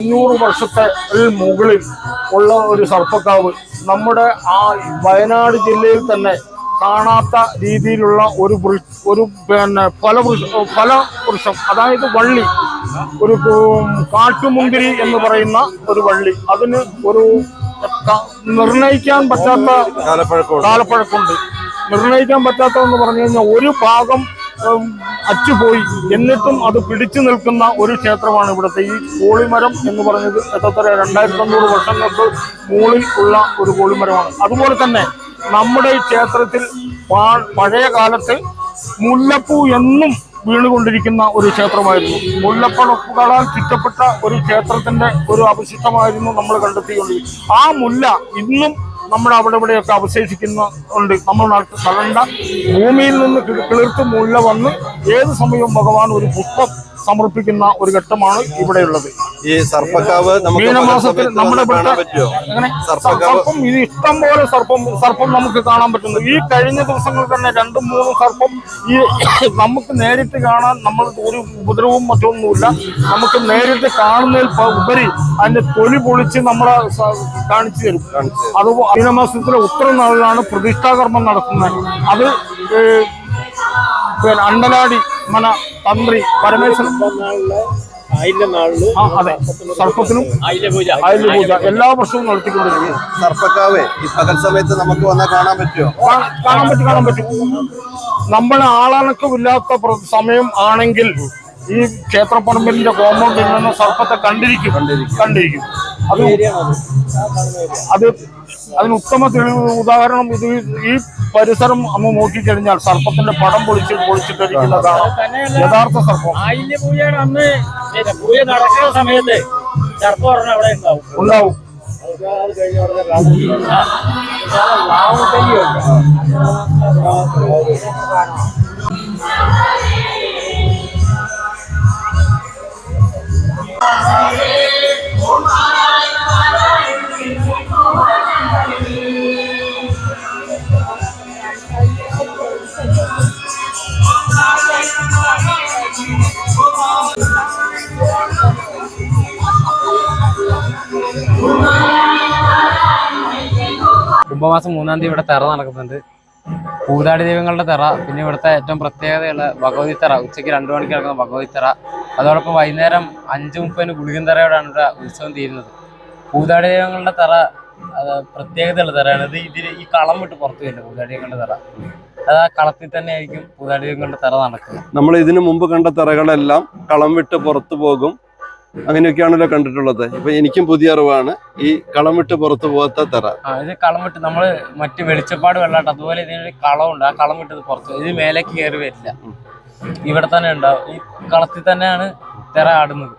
500 വർഷത്തെ മുകളിൽ ഉള്ള ഒരു സർപ്പക്കാവ് നമ്മുടെ ആ വയനാട് ജില്ലയിൽ തന്നെ കാണാത്ത രീതിയിലുള്ള ഒരു ഫലവൃക്ഷം, അതായത് വള്ളി, ഒരു കാട്ടുമുന്തിരി എന്ന് പറയുന്ന ഒരു വള്ളി. അതിന് ഒരു നിർണയിക്കാൻ പറ്റാത്ത കാലപ്പഴക്കമുണ്ട്. നിർണയിക്കാൻ പറ്റാത്തതെന്ന് പറഞ്ഞു കഴിഞ്ഞാൽ ഒരു ഭാഗം അച്ചുപോയി, എന്നിട്ടും അത് പിടിച്ചു നിൽക്കുന്ന ഒരു ക്ഷേത്രമാണ് ഇവിടുത്തെ ഈ കോളിമരം എന്ന് പറഞ്ഞത്. എത്ര 2500 വർഷങ്ങൾക്ക് മുകളിൽ ഉള്ള ഒരു കോളിമരമാണ്. അതുപോലെ തന്നെ നമ്മുടെ ഈ ക്ഷേത്രത്തിൽ പഴയ കാലത്ത് മുല്ലപ്പൂ എന്നും വീണുകൊണ്ടിരിക്കുന്ന ഒരു ക്ഷേത്രമായിരുന്നു. മുല്ലപ്പൂക്കളാൽ ചുറ്റപ്പെട്ട ഒരു ക്ഷേത്രത്തിന്റെ ഒരു അവശിഷ്ടമായിരുന്നു നമ്മൾ കണ്ടെത്തിക്കൊണ്ടിരിക്കുന്നത്. ആ മുല്ല ഇന്നും നമ്മുടെ അവിടെ ഇവിടെയൊക്കെ അവശേഷിക്കുന്നുണ്ട്. നമ്മൾ കണ്ട ഭൂമിയിൽ നിന്ന് കിളിർത്ത് മുല്ല വന്ന് ഏത് സമയവും ഭഗവാൻ ഒരു പുഷ്പം സമർപ്പിക്കുന്ന ഒരു ഘട്ടമാണ് ഇവിടെയുള്ളത്. ഈ സർപ്പക്കാവ് മീനമാസത്തിൽ നമ്മുടെ സർപ്പം, ഇത് ഇഷ്ടം പോലെ സർപ്പം നമുക്ക് കാണാൻ പറ്റുന്നു. ഈ കഴിഞ്ഞ ദിവസങ്ങൾ തന്നെ 2-3 സർപ്പം ഈ നമുക്ക് നേരിട്ട് കാണാൻ, നമ്മൾ ഒരു ഉപദ്രവവും മറ്റൊന്നുമില്ല, നമുക്ക് നേരിട്ട് കാണുന്നതിൽ ഉപരി അതിന്റെ തൊലി പൊളിച്ച് നമ്മളെ കാണിച്ചു തരും. അത് മീനമാസത്തിലെ ഉത്തരനാളിലാണ് പ്രതിഷ്ഠാകർമ്മം നടത്തുന്നത്. അത് അണ്ടലാടി മന തന്ത്രി പരമേശ്വരൻ അതെ സർപ്പത്തിനും അയില പൂജ എല്ലാ വർഷവും നടത്തിക്കൊണ്ടിരിക്കുന്നു. സർപ്പക്കാവ് ഈ പകൽ സമയത്ത് നമുക്ക് വന്നാൽ കാണാൻ പറ്റുമോ? കാണാൻ പറ്റും. നമ്മളെ ആളനക്കമില്ലാത്ത സമയം ആണെങ്കിൽ ഈ ക്ഷേത്രപ്പറമ്പിന്റെ കോമ്പൗണ്ടിൽ നിന്ന് സർപ്പത്തെ കണ്ടിരിക്കും. അത് അതിന് ഉത്തമ തെളിവ് ഉദാഹരണം ഇത്. ഈ പരിസരം അന്ന് നോക്കിക്കഴിഞ്ഞാൽ സർപ്പത്തിന്റെ പടം പൊളിച്ചിട്ടിരിക്കുന്നതാണ് യഥാർത്ഥ സർപ്പം. അന്ന് പൂജ നടക്കുന്ന സമയത്ത് സർപ്പം അവിടെ ഉണ്ടാവും. കുംഭമാസം 3-ാം തീയതി ഇവിടെ തെറ നടക്കുന്നുണ്ട്. പൂതാടി ദൈവങ്ങളുടെ തെറ, പിന്നെ ഇവിടുത്തെ ഏറ്റവും പ്രത്യേകതയുള്ള ഭഗവതി തെറ, ഉച്ചയ്ക്ക് 2 മണിക്ക് നടക്കുന്ന ഭഗവതി തെറ. അതോടൊപ്പം വൈകുന്നേരം 5:30 ഗുളികൻ തെറയോടാണ് ഇവിടെ ഉത്സവം തീരുന്നത്. പൂതാടി ദൈവങ്ങളുടെ തെറ പ്രത്യേകതയുള്ള തെറയാണ്. ഈ കളം വിട്ട് പുറത്തു വരില്ല പൂതാടി ദൈവങ്ങളുടെ തെറ. അത് ആ കളത്തിൽ തന്നെ ആയിരിക്കും പൂതാടി ദൈവങ്ങളുടെ തെറ നടക്കുന്നത്. നമ്മൾ ഇതിനു മുമ്പ് കണ്ട തെറകളെല്ലാം കളം വിട്ട് പുറത്തു പോകും, അങ്ങനെയൊക്കെയാണല്ലോ കണ്ടിട്ടുള്ളത്. ഇപ്പൊ എനിക്കും പുതിയ അറിവാണ് ഈ കളം വിട്ട് പുറത്തു പോകാത്ത തെറ. ഇത് കളം വിട്ട് നമ്മള് മറ്റ് വെളിച്ചപ്പാട് വെള്ളാട്ട്, അതുപോലെ ഇതിനൊരു കളമുണ്ട്. ആ കളം വിട്ടത് പുറത്ത്, ഇത് മേലേക്ക് കയറി വരില്ല, ഇവിടെ തന്നെ ഉണ്ടാവും. ഈ കളത്തിൽ തന്നെയാണ് തെറ ആടുന്നത്.